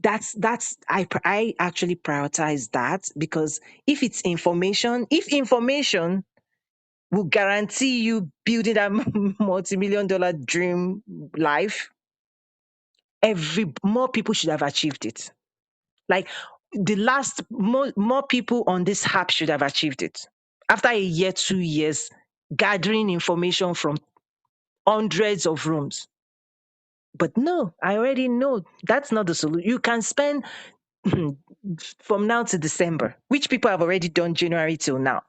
I actually prioritize that, because if information will guarantee you building that multi-million-dollar dream life, every more people should have achieved it. Like more people on this app should have achieved it. After a year, 2 years, gathering information from hundreds of rooms. But no, I already know that's not the solution. You can spend from now to December, which people have already done January till now,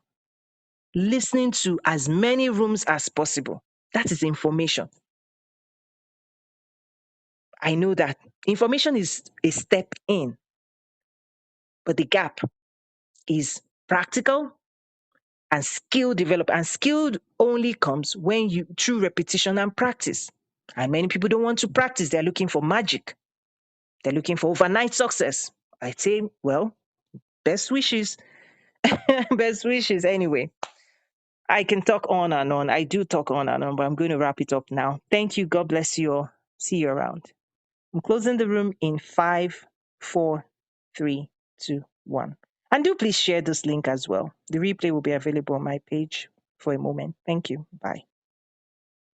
listening to as many rooms as possible. That is information. I know that information is a step in, but the gap is practical and skill develop. And skill only comes when you through repetition and practice. And many people don't want to practice. They're looking for magic. They're looking for overnight success. I say, well, best wishes. Best wishes anyway. I can talk on and on. I do talk on and on, but I'm going to wrap it up now. Thank you. God bless you all. See you around. I'm closing the room in 5, 4, 3, 2, 1. And do please share this link as well. The replay will be available on my page for a moment. Thank you. Bye.